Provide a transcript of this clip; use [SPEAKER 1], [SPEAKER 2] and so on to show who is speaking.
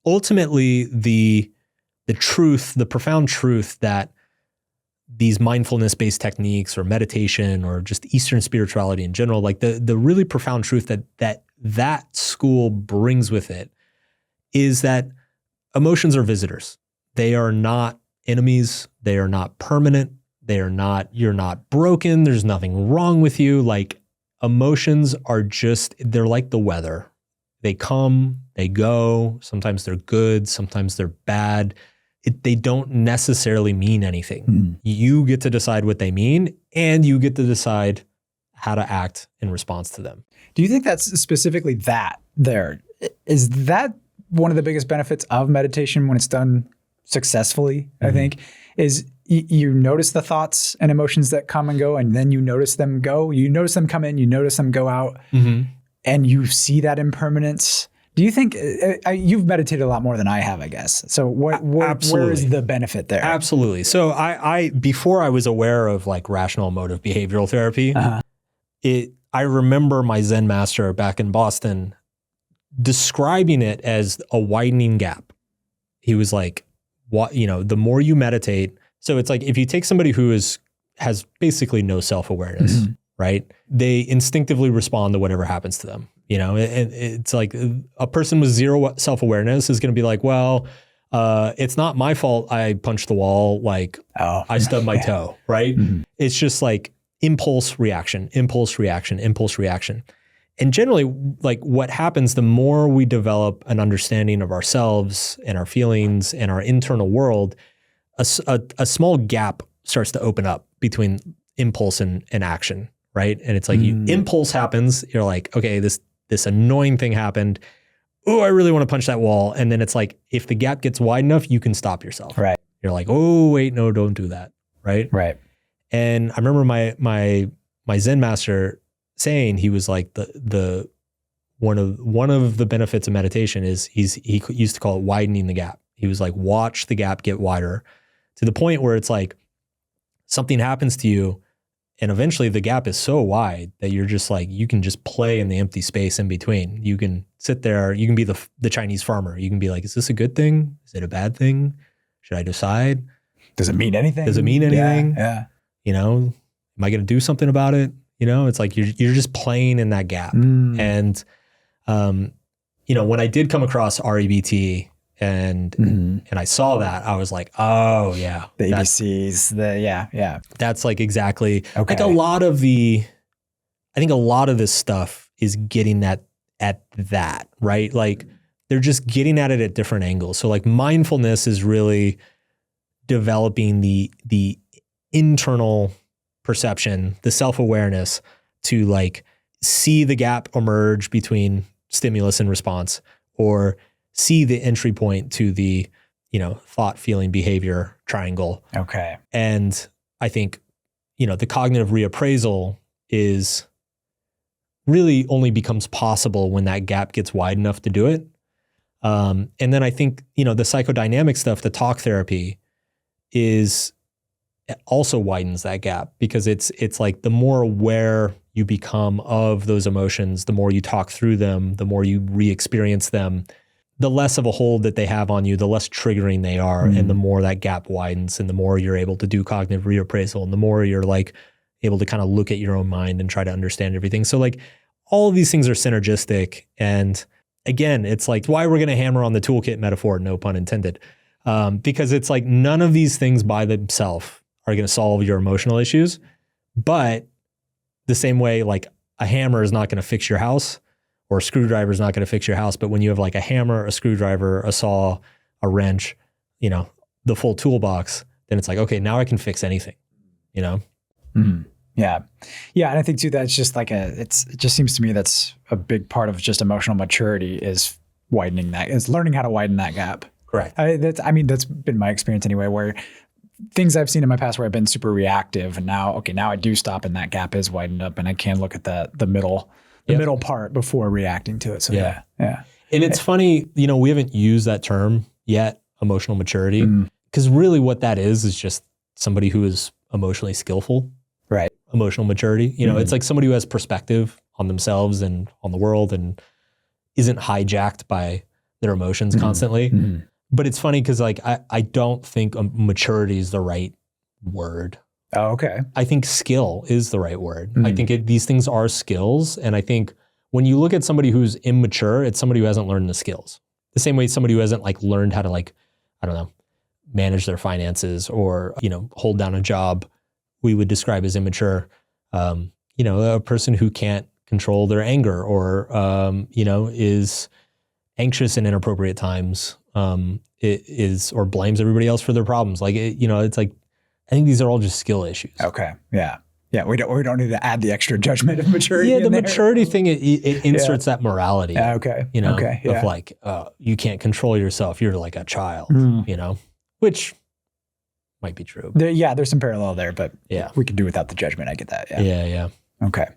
[SPEAKER 1] ultimately the truth, the profound truth that these mindfulness-based techniques or meditation or just Eastern spirituality in general, like the really profound truth that school brings with it is that emotions are visitors. They are not enemies. They are not permanent. You're not broken. There's nothing wrong with you. Like emotions are they're like the weather. They come, they go. Sometimes they're good. Sometimes they're bad. They don't necessarily mean anything. Mm-hmm. You get to decide what they mean, and you get to decide how to act in response to them.
[SPEAKER 2] Do you think that's specifically that there? Is that one of the biggest benefits of meditation when it's done successfully, I think, is you notice the thoughts and emotions that come and go, and then you notice them go. You notice them come in, you notice them go out, and you see that impermanence. Do you think you've meditated a lot more than I have, I guess? So where is the benefit there?
[SPEAKER 1] Absolutely. So I before I was aware of like rational emotive behavioral therapy, I remember my Zen master back in Boston describing it as a widening gap. He was like, the more you meditate, so it's like if you take somebody who has basically no self-awareness, right? They instinctively respond to whatever happens to them. It's like a person with zero self-awareness is going to be like, well, it's not my fault I punched the wall, like I stubbed my toe, right? It's just like impulse reaction. And generally, like what happens, the more we develop an understanding of ourselves and our feelings and our internal world, a small gap starts to open up between impulse and action, right? And it's like impulse happens, you're like, okay, this annoying thing happened. Oh, I really want to punch that wall. And then it's like, if the gap gets wide enough, you can stop yourself. Right. You're like, oh, wait, no, don't do that. Right.
[SPEAKER 2] Right.
[SPEAKER 1] And I remember my Zen master saying, he was like one of the benefits of meditation is he used to call it widening the gap. He was like, watch the gap get wider to the point where it's like something happens to you and eventually the gap is so wide that you're just like, you can just play in the empty space in between. You can sit there, you can be the Chinese farmer. You can be like, is this a good thing? Is it a bad thing? Should I decide?
[SPEAKER 2] Does it mean anything?
[SPEAKER 1] Yeah. Am I going to do something about it? It's like you're just playing in that gap. And, when I did come across REBT and I saw that, I was like, oh yeah.
[SPEAKER 2] The ABCs,
[SPEAKER 1] That's like exactly, like I think a lot of this stuff is getting at that, right? Like they're just getting at it at different angles. So like mindfulness is really developing the internal perception, the self-awareness to like see the gap emerge between stimulus and response, or see the entry point to the, thought, feeling, behavior triangle.
[SPEAKER 2] Okay. And
[SPEAKER 1] I think, the cognitive reappraisal is really only becomes possible when that gap gets wide enough to do it. And then I think, the psychodynamic stuff, the talk therapy also widens that gap, because it's like the more aware you become of those emotions, the more you talk through them, the more you re-experience them, the less of a hold that they have on you, the less triggering they are, and the more that gap widens, and the more you're able to do cognitive reappraisal, and the more you're like able to kind of look at your own mind and try to understand everything. So like all of these things are synergistic. And again, it's like why we're going to hammer on the toolkit metaphor, no pun intended, because it's like none of these things by themselves are going to solve your emotional issues. But the same way, like a hammer is not going to fix your house, or a screwdriver is not going to fix your house. But when you have like a hammer, a screwdriver, a saw, a wrench, the full toolbox, then it's like, okay, now I can fix anything,
[SPEAKER 2] Mm-hmm. Yeah. Yeah. And I think too, that's just like it just seems to me that's a big part of just emotional maturity is learning how to widen that gap.
[SPEAKER 1] Correct.
[SPEAKER 2] That's been my experience anyway, where things I've seen in my past where I've been super reactive, and now I do stop and that gap is widened up, and I can look at the middle part before reacting to it. So yeah.
[SPEAKER 1] And it's funny, we haven't used that term yet, emotional maturity, because really what that is just somebody who is emotionally skillful.
[SPEAKER 2] Right.
[SPEAKER 1] Emotional maturity. It's like somebody who has perspective on themselves and on the world and isn't hijacked by their emotions constantly. But it's funny because like I don't think maturity is the right word.
[SPEAKER 2] Oh, okay.
[SPEAKER 1] I think skill is the right word. I think these things are skills. And I think when you look at somebody who's immature, it's somebody who hasn't learned the skills. The same way somebody who hasn't like learned how to like, I don't know, manage their finances or, you know, hold down a job, we would describe as immature. You know, a person who can't control their anger or, you know, is anxious in inappropriate times, or blames everybody else for their problems. Like, you know, it's like, I think these are all just skill issues.
[SPEAKER 2] Okay. Yeah. Yeah. We don't need to add the extra judgment of maturity.
[SPEAKER 1] Yeah. The maturity thing, it inserts that morality.
[SPEAKER 2] Okay.
[SPEAKER 1] You know,
[SPEAKER 2] okay.
[SPEAKER 1] of like, you can't control yourself. You're like a child, you know, which might be true.
[SPEAKER 2] There's some parallel there, but
[SPEAKER 1] yeah,
[SPEAKER 2] we can do without the judgment. I get that.
[SPEAKER 1] Yeah.
[SPEAKER 2] Okay.